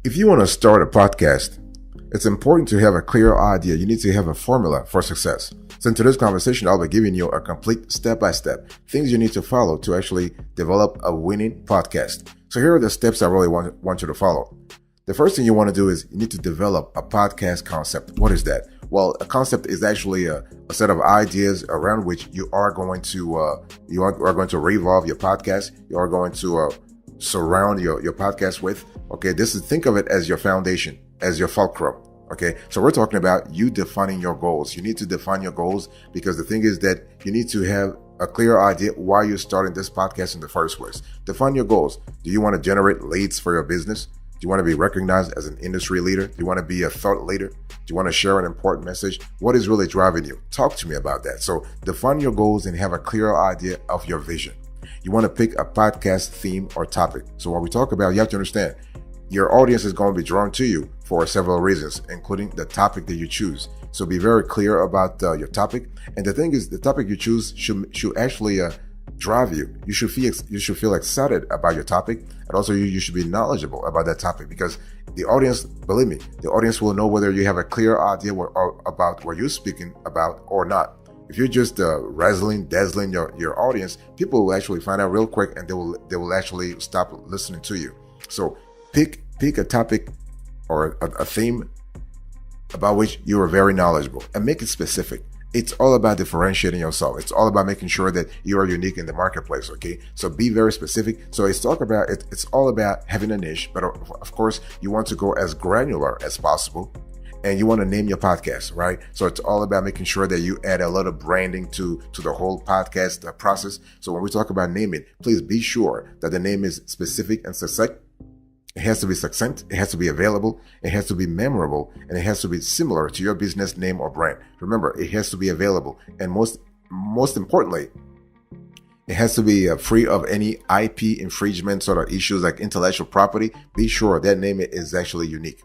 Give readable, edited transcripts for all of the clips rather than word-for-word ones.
If you want to start a podcast, it's important to have a clear idea. You need to have a formula for success. So in today's conversation, I'll be giving you a complete step-by-step things you need to follow to actually develop a winning podcast. So here are the steps I really want you to follow. The first thing you want to do is you need to develop a podcast concept. What is that? Well, a concept is actually a set of ideas around which you are going to revolve your podcast. You are going to surround your podcast with. Okay, think of it as your foundation, as your fulcrum. Okay, so we're talking about you defining your goals. You need to define your goals because the thing is that you need to have a clear idea why you're starting this podcast in the first place. Define your goals. Do you want to generate leads for your business? Do you want to be recognized as an industry leader? Do you want to be a thought leader? Do you want to share an important message? What is really driving you? Talk to me about that. So define your goals and have a clear idea of your vision. You want to pick a podcast theme or topic. So when we talk about, you have to understand, your audience is going to be drawn to you for several reasons, including the topic that you choose. So be very clear about your topic. And the thing is, the topic you choose should actually drive you. You should feel excited about your topic, and also you should be knowledgeable about that topic because the audience, believe me, the audience will know whether you have a clear idea about what you're speaking about or not. If you're just dazzling your audience, people will actually find out real quick, and they will actually stop listening to you. So pick a topic or a theme about which you are very knowledgeable and make it specific. It's all about differentiating yourself. It's all about making sure that you are unique in the marketplace. Okay, so be very specific. So it's all about having a niche, but of course you want to go as granular as possible. And you want to name your podcast, right? So it's all about making sure that you add a lot of branding to the whole podcast process. So when we talk about naming, please be sure that the name is specific and succinct. It has to be succinct, it has to be available, it has to be memorable, and it has to be similar to your business name or brand. Remember, it has to be available. And most importantly, it has to be free of any IP infringement sort of issues like intellectual property. Be sure that name is actually unique.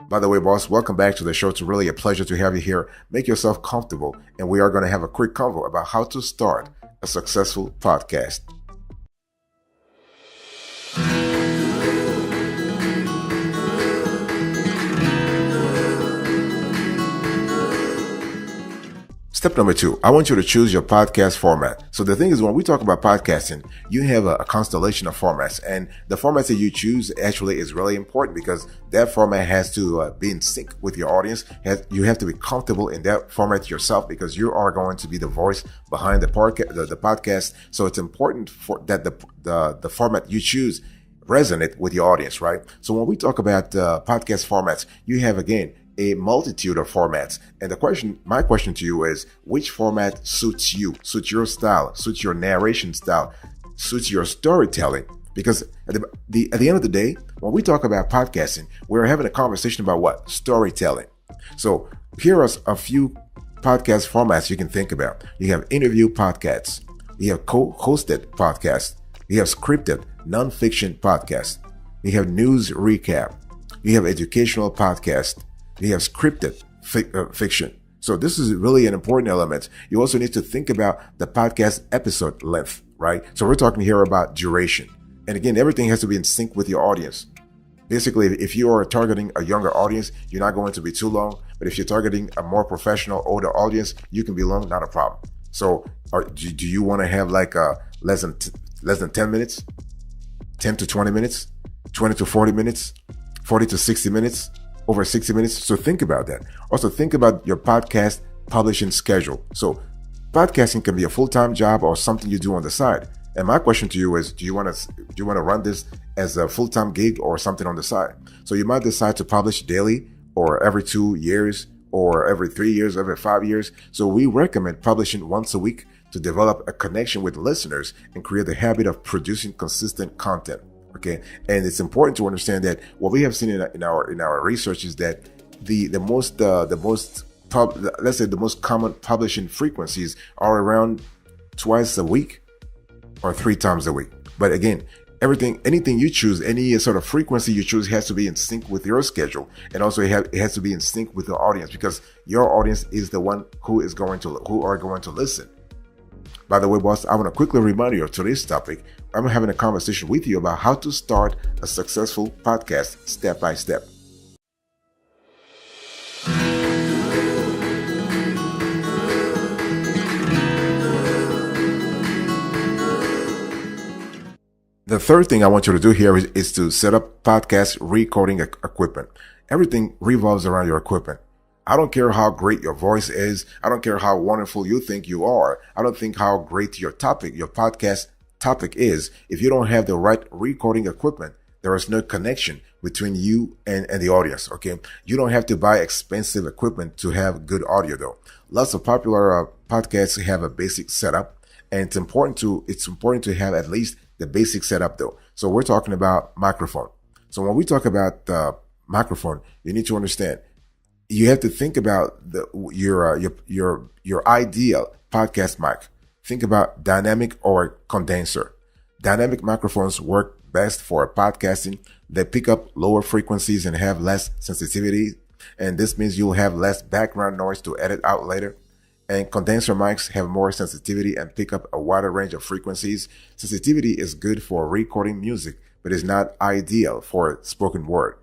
By the way, boss, welcome back to the show. It's really a pleasure to have you here. Make yourself comfortable, and we are going to have a quick convo about how to start a successful podcast. Step number 2, I want you to choose your podcast format. So the thing is, when we talk about podcasting, you have a constellation of formats, and the formats that you choose actually is really important because that format has to be in sync with your audience. You have to be comfortable in that format yourself because you are going to be the voice behind the podcast. So it's important that the format you choose resonate with your audience, right? So when we talk about podcast formats, you have, again, a multitude of formats. And my question to you is, which format suits you, suits your style, suits your narration style, suits your storytelling? Because at the end of the day, when we talk about podcasting, we're having a conversation about what? Storytelling. So here are a few podcast formats you can think about. You have interview podcasts. You have co-hosted podcasts. You have scripted nonfiction podcasts. You have news recap. You have educational podcasts. You have scripted fiction. So this is really an important element. You also need to think about the podcast episode length, right? So we're talking here about duration. And again, everything has to be in sync with your audience. Basically, if you are targeting a younger audience, you're not going to be too long. But if you're targeting a more professional, older audience, you can be long, not a problem. So do you want to have like less than 10 minutes, 10 to 20 minutes, 20 to 40 minutes, 40 to 60 minutes? Over 60 minutes. So think about that. Also think about your podcast publishing schedule. So podcasting can be a full-time job or something you do on the side. And my question to you is, do you want to run this as a full-time gig or something on the side? So you might decide to publish daily or every 2 years or every 3 years, every 5 years. So we recommend publishing once a week to develop a connection with listeners and create the habit of producing consistent content. Okay, and it's important to understand that what we have seen in our research is that the most common publishing frequencies are around twice a week or 3 times a week. But again, anything you choose, any sort of frequency you choose has to be in sync with your schedule, and also it has to be in sync with your audience because your audience is the one who are going to listen. By the way, boss, I want to quickly remind you of today's topic. I'm having a conversation with you about how to start a successful podcast step by step. The third thing I want you to do here is to set up podcast recording equipment. Everything revolves around your equipment. I don't care how great your voice is. I don't care how wonderful you think you are. I don't think how great your podcast topic is. If you don't have the right recording equipment, there is no connection between you and the audience. Okay. You don't have to buy expensive equipment to have good audio though. Lots of popular podcasts have a basic setup, and it's important to have at least the basic setup though. So we're talking about microphone. So when we talk about microphone, you need to understand, you have to think about your ideal podcast mic. Think about dynamic or condenser. Dynamic microphones work best for podcasting. They pick up lower frequencies and have less sensitivity, and this means you'll have less background noise to edit out later. And condenser mics have more sensitivity and pick up a wider range of frequencies. Sensitivity is good for recording music, but is not ideal for spoken word.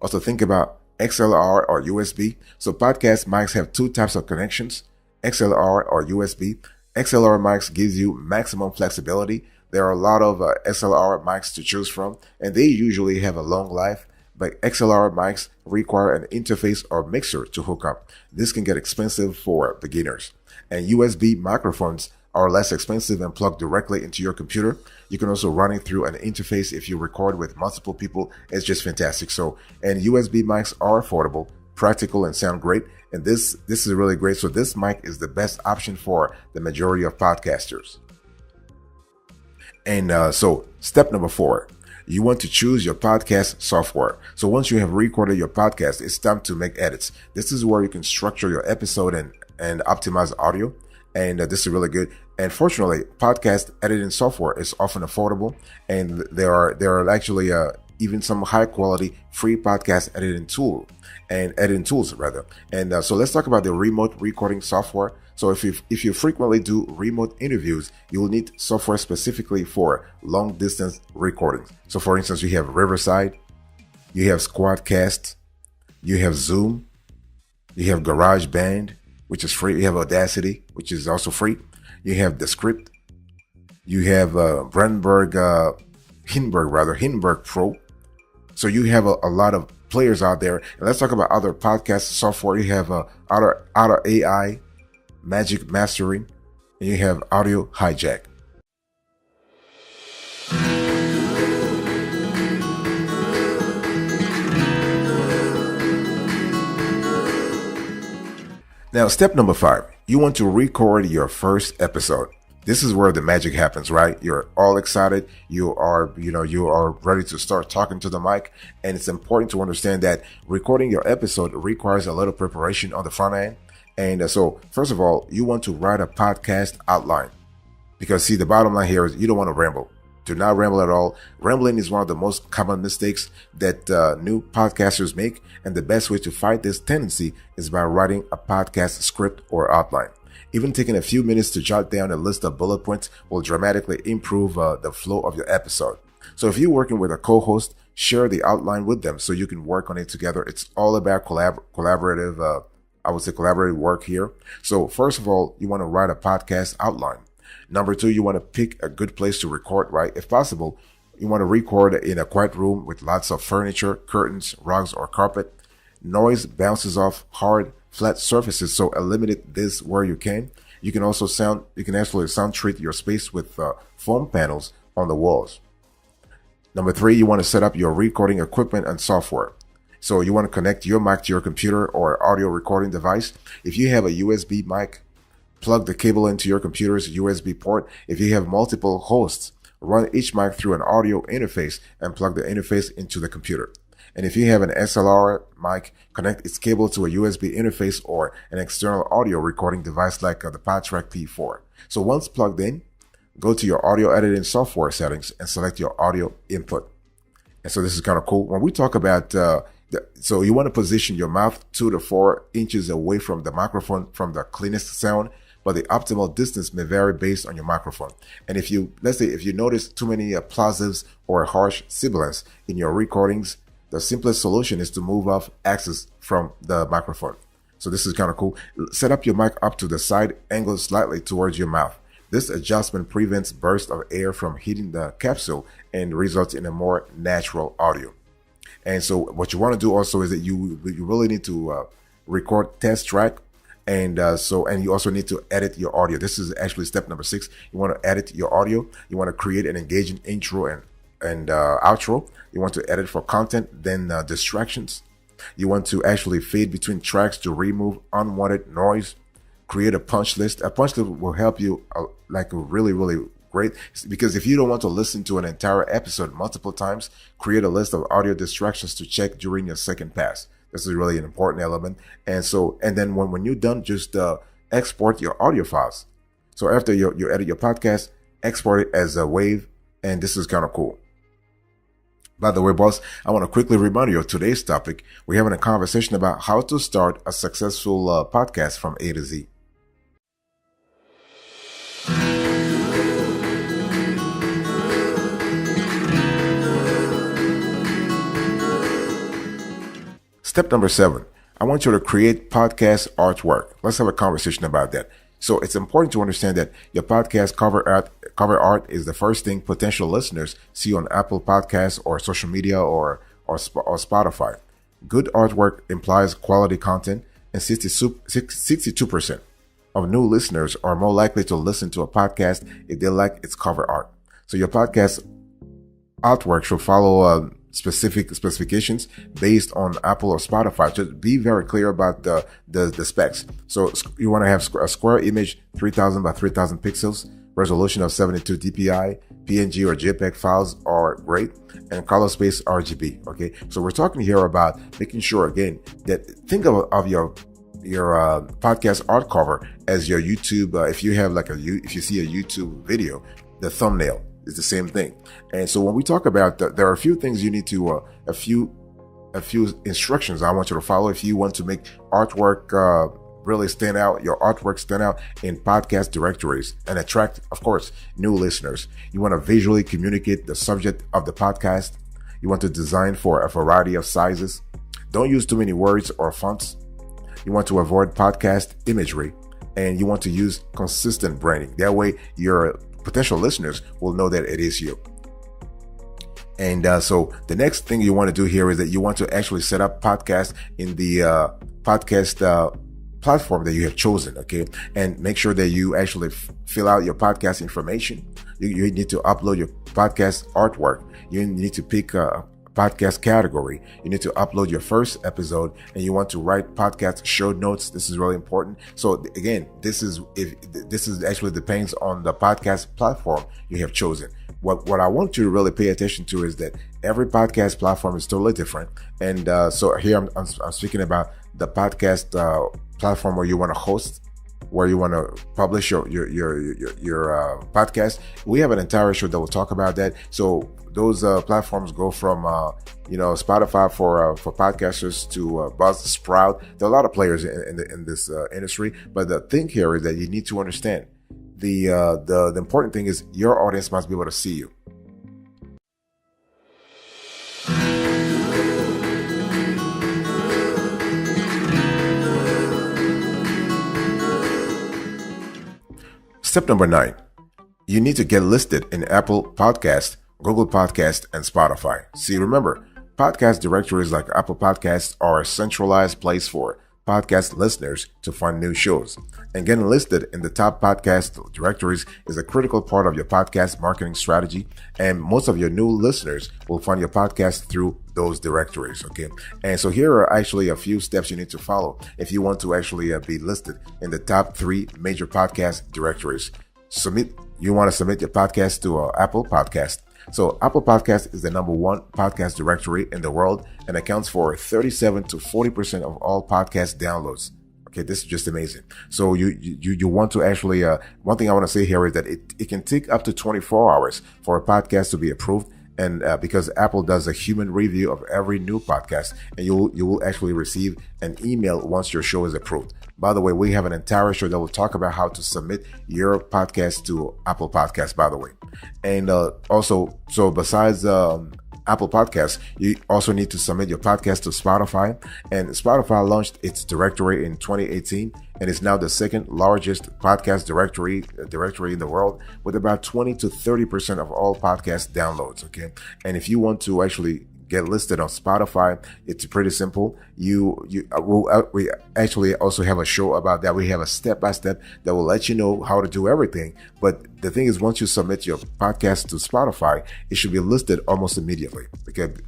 Also think about XLR or USB. So podcast mics have two types of connections, XLR or USB. XLR mics gives you maximum flexibility. There are a lot of XLR mics to choose from, and they usually have a long life. But XLR mics require an interface or mixer to hook up. This can get expensive for beginners. And USB microphones are less expensive and plug directly into your computer. You can also run it through an interface if you record with multiple people. It's just fantastic. So, and USB mics are affordable, practical, and sound great. And this is really great. So this mic is the best option for the majority of podcasters. And so step number 4. You want to choose your podcast software. So once you have recorded your podcast, it's time to make edits. This is where you can structure your episode and optimize audio. And this is really good. And fortunately, podcast editing software is often affordable. And there are actually even some high quality free podcast editing tools. And so let's talk about the remote recording software. So if you frequently do remote interviews, you will need software specifically for long distance recordings. So for instance, you have Riverside, you have Squadcast, you have Zoom, you have GarageBand, which is free. You have Audacity, which is also free. You have Descript, you have Hindenburg Pro. So you have a lot of players out there. And let's talk about other podcast software. You have Otter AI, Magic Mastering, and you have Audio Hijack. Now, step number 5, you want to record your first episode. This is where the magic happens, right? You're all excited. You are ready to start talking to the mic. And it's important to understand that recording your episode requires a little preparation on the front end. And so first of all, you want to write a podcast outline, because see, the bottom line here is you don't want to ramble. Do not ramble at all. Rambling is one of the most common mistakes that new podcasters make. And the best way to fight this tendency is by writing a podcast script or outline. Even taking a few minutes to jot down a list of bullet points will dramatically improve the flow of your episode. So if you're working with a co-host, share the outline with them so you can work on it together. It's all about collaborative work here. So first of all, you want to write a podcast outline. Number 2, you want to pick a good place to record, right? If possible, you want to record in a quiet room with lots of furniture, curtains, rugs, or carpet. Noise bounces off hard, flat surfaces, so eliminate this where you can. You can actually sound treat your space with foam panels on the walls. Number 3, you want to set up your recording equipment and software. So you want to connect your mic to your computer or audio recording device. If you have a USB mic, plug the cable into your computer's USB port. If you have multiple hosts, run each mic through an audio interface and plug the interface into the computer. And if you have an SLR mic, connect its cable to a USB interface or an external audio recording device like the PodTrack P4. So once plugged in, go to your audio editing software settings and select your audio input. And so this is kind of cool. When we talk about so you want to position your mouth 2 to 4 inches away from the microphone from the cleanest sound. but the optimal distance may vary based on your microphone. And let's say if you notice too many plosives or harsh sibilants in your recordings, the simplest solution is to move off axis from the microphone. So this is kind of cool. Set up your mic up to the side, angle slightly towards your mouth. This adjustment prevents bursts of air from hitting the capsule and results in a more natural audio. And so what you want to do also is that you really need to record test track. And you also need to edit your audio. This is actually step number 6. You want to edit your audio. You want to create an engaging intro and outro. You want to edit for content, then distractions. You want to actually fade between tracks to remove unwanted noise. Create a punch list. A punch list will help you really, really great, because if you don't want to listen to an entire episode multiple times, create a list of audio distractions to check during your second pass. This is really an important element. And then when you're done, just export your audio files. So after you edit your podcast, export it as a wave. And this is kind of cool. By the way, boss, I want to quickly remind you of today's topic. We're having a conversation about how to start a successful podcast from A to Z. Step number 7, I want you to create podcast artwork. Let's have a conversation about that. So it's important to understand that your podcast cover art is the first thing potential listeners see on Apple Podcasts or social media or Spotify. Good artwork implies quality content, and 62% of new listeners are more likely to listen to a podcast if they like its cover art. So your podcast artwork should follow specific specifications based on Apple or Spotify. Just be very clear about the specs. So you want to have a square image, 3000 by 3000 pixels, resolution of 72 dpi, PNG or JPEG files are great, and color space RGB. Okay, so we're talking here about making sure again that think of your podcast art cover as your YouTube. If you have if you see a YouTube video, the thumbnail is the same thing. And so when we talk about there are a few things you need to a few instructions I want you to follow if you want to make artwork really stand out, your artwork stand out in podcast directories and attract, of course, new listeners. You want to visually communicate the subject of the podcast. You want to design for a variety of sizes. Don't use too many words or fonts. You want to avoid podcast imagery, and you want to use consistent branding. That way your potential listeners will know that it is you. And so the next thing you want to do here is that you want to actually set up podcast in the podcast platform that you have chosen, okay? And make sure that you actually fill out your podcast information. You need to upload your podcast artwork. You need to pick a podcast category. You need to upload your first episode, and you want to write podcast show notes. This is really important. So again, this is actually depends on the podcast platform you have chosen. What I want you to really pay attention to is that every podcast platform is totally different. And so here I'm speaking about the podcast platform where you want to host, where you want to publish your podcast. We have an entire show that will talk about that. So those platforms go from Spotify for podcasters to Buzzsprout. There are a lot of players in this industry, but the thing here is that you need to understand the important thing is your audience must be able to see you. Step number 9, you need to get listed in Apple Podcast, Google Podcast, and Spotify. See, remember, podcast directories like Apple Podcasts are a centralized place for podcast listeners to find new shows. And getting listed in the top podcast directories is a critical part of your podcast marketing strategy. And most of your new listeners will find your podcast through those directories. Okay. And so here are actually a few steps you need to follow if you want to actually be listed in the top 3 major podcast directories. You want to submit your podcast to Apple Podcast. So Apple Podcast is the number 1 podcast directory in the world and accounts for 37 to 40% of all podcast downloads. Okay, this is just amazing. So you want to actually, one thing I want to say here is that it can take up to 24 hours for a podcast to be approved. And because Apple does a human review of every new podcast, and you will actually receive an email once your show is approved. By the way, we have an entire show that will talk about how to submit your podcast to Apple Podcasts, by the way. And also, so besides Apple Podcasts, you also need to submit your podcast to Spotify. And Spotify launched its directory in 2018 and is now the second largest podcast directory in the world, with about 20 to 30% of all podcast downloads. Okay. And if you want to actually get listed on Spotify, it's pretty simple. We actually also have a show about that. We have a step-by-step that will let you know how to do everything. But the thing is, once you submit your podcast to Spotify, it should be listed almost immediately.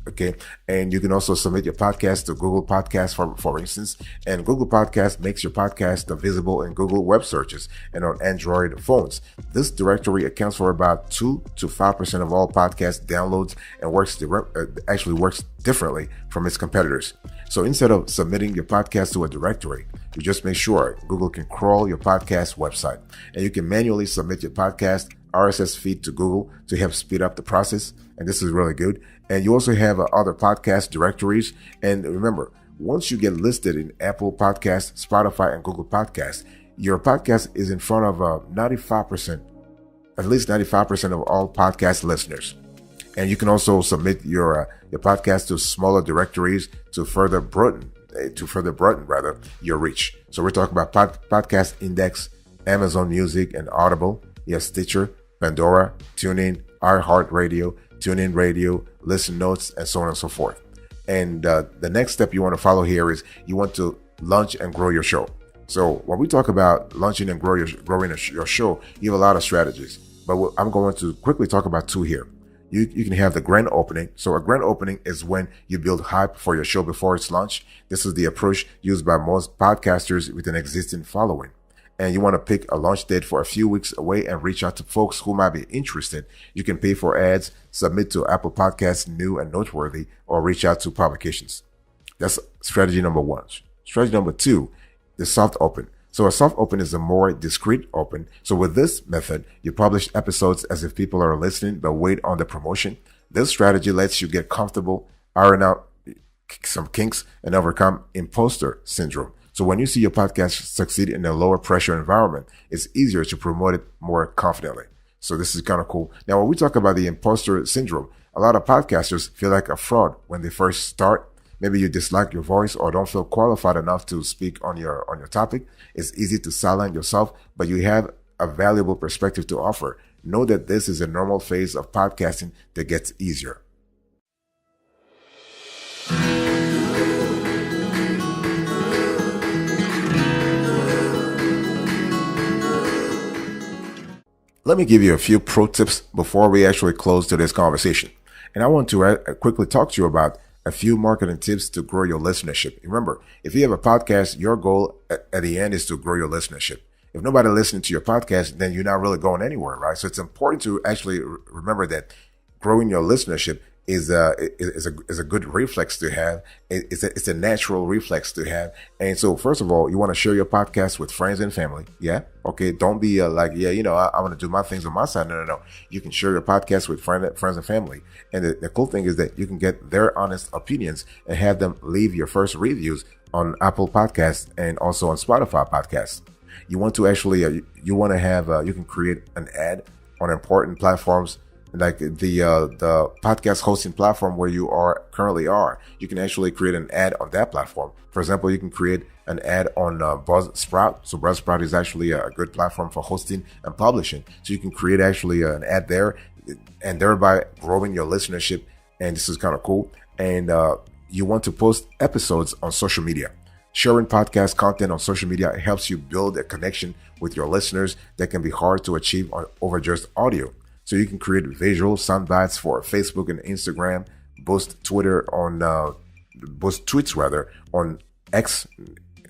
Okay. And you can also submit your podcast to Google Podcasts, for instance. And Google Podcasts makes your podcast visible in Google web searches and on Android phones. This directory accounts for about 2 to 5% of all podcast downloads and works differently from its competitors. So instead of submitting your podcast to a directory, you just make sure Google can crawl your podcast website, and you can manually submit your podcast RSS feed to Google to help speed up the process. And this is really good. And you also have other podcast directories. And remember, once you get listed in Apple Podcasts, Spotify, and Google Podcasts, your podcast is in front of 95%, at least 95% of all podcast listeners. And you can also submit your podcast to smaller directories to further broaden your reach. So we're talking about Podcast Index, Amazon Music, and Audible. You have Stitcher, Pandora, TuneIn, iHeartRadio, TuneIn Radio, Listen Notes, and so on and so forth. And the next step you want to follow here is you want to launch and grow your show. So when we talk about launching and growing your show, you have a lot of strategies. But I'm going to quickly talk about two here. You can have the grand opening. So a grand opening is when you build hype for your show before it's launched. This is the approach used by most podcasters with an existing following. And you want to pick a launch date for a few weeks away and reach out to folks who might be interested. You can pay for ads, submit to Apple Podcasts New and Noteworthy, or reach out to publications. That's strategy number one. Strategy number two, the soft open. So a soft open is a more discreet open. So with this method, you publish episodes as if people are listening, but wait on the promotion. This strategy lets you get comfortable, iron out some kinks, and overcome imposter syndrome. So when you see your podcast succeed in a lower pressure environment, it's easier to promote it more confidently. So this is kind of cool. Now, when we talk about the imposter syndrome, a lot of podcasters feel like a fraud when they first start. Maybe you dislike your voice or don't feel qualified enough to speak on your topic. It's easy to silence yourself, but you have a valuable perspective to offer. Know that this is a normal phase of podcasting that gets easier. Let me give you a few pro tips before we actually close today's conversation. And I want to quickly talk to you about a few marketing tips to grow your listenership. Remember, if you have a podcast, your goal at the end is to grow your listenership. If nobody listening to your podcast, then you're not really going anywhere, right? So it's important to actually remember that growing your listenership is a good reflex to have. It's a natural reflex to have. And so first of all, you want to share your podcast with friends and family. Yeah. Okay. Don't be I want to do my things on my side. No. You can share your podcast with friends and family. And the cool thing is that you can get their honest opinions and have them leave your first reviews on Apple Podcasts and also on Spotify Podcasts. You want to actually, you can create an ad on important platforms like the podcast hosting platform where you currently are. You can actually create an ad on that platform. For example, you can create an ad on Buzzsprout. So Buzzsprout is actually a good platform for hosting and publishing. So you can create actually an ad there and thereby growing your listenership. And this is kind of cool. And you want to post episodes on social media. Sharing podcast content on social media helps you build a connection with your listeners that can be hard to achieve over just audio. So you can create visual sound bites for Facebook and Instagram, boost tweets on X.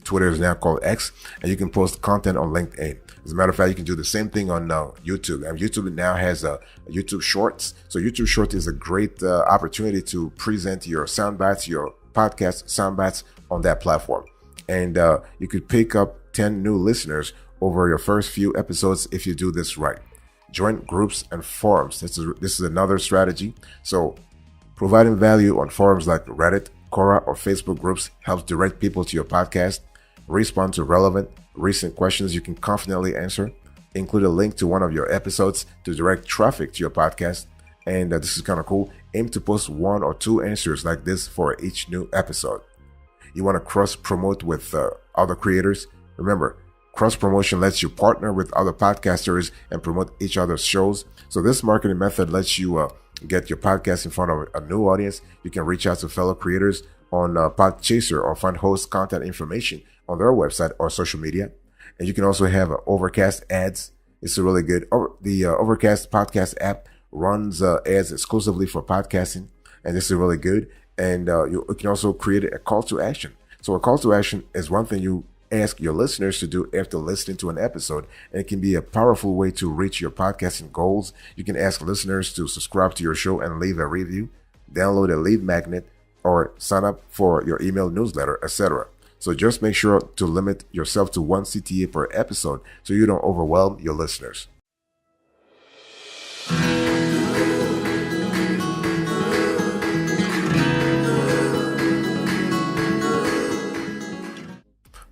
Twitter is now called X, and you can post content on LinkedIn. As a matter of fact, you can do the same thing on YouTube. And YouTube now has YouTube Shorts. So YouTube Shorts is a great opportunity to present your sound bites, your podcast sound bites on that platform. And you could pick up 10 new listeners over your first few episodes if you do this right. Join groups and forums. This is another strategy. So providing value on forums like Reddit, Quora, or Facebook groups helps direct people to your podcast. respond to relevant, recent questions you can confidently answer, include a link to one of your episodes to direct traffic to your podcast. And this is kind of cool. Aim to post 1 or 2 answers like this for each new episode. You want to cross promote with other creators. Remember, cross promotion lets you partner with other podcasters and promote each other's shows. So this marketing method lets you get your podcast in front of a new audience. You can reach out to fellow creators on Podchaser or find host content information on their website or social media. And you can also have Overcast ads. It's a really good. The Overcast podcast app runs ads exclusively for podcasting, and this is really good. And you can also create a call to action. So a call to action is one thing you ask your listeners to do after listening to an episode, and it can be a powerful way to reach your podcasting goals. You can ask listeners to subscribe to your show and leave a review, download a lead magnet, or sign up for your email newsletter, etc. So just make sure to limit yourself to 1 CTA per episode so you don't overwhelm your listeners.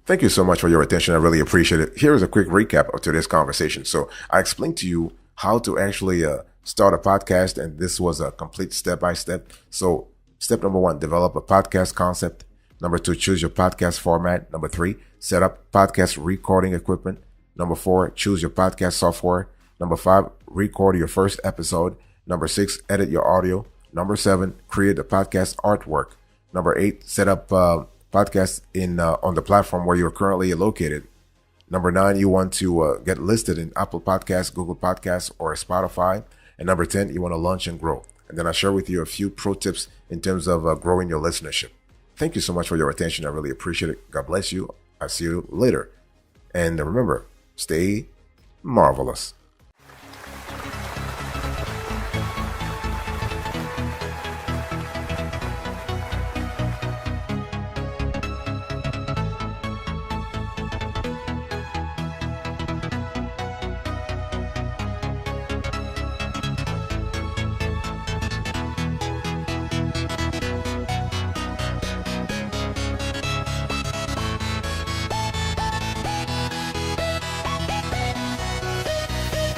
Thank you so much for your attention. I really appreciate it. Here is a quick recap of today's conversation. So I explained to you how to actually start a podcast, and this was a complete step-by-step. So step number 1, develop a podcast concept. Number 2, choose your podcast format. Number 3, set up podcast recording equipment. Number 4, choose your podcast software. Number 5, record your first episode. Number 6, edit your audio. Number 7, create a podcast artwork. Number 8, set up podcast on the platform where you're currently located. Number 9, you want to get listed in Apple Podcasts, Google Podcasts, or Spotify. And number 10, you want to launch and grow. And then I'll share with you a few pro tips in terms of growing your listenership. Thank you so much for your attention. I really appreciate it. God bless you. I'll see you later. And remember, stay marvelous.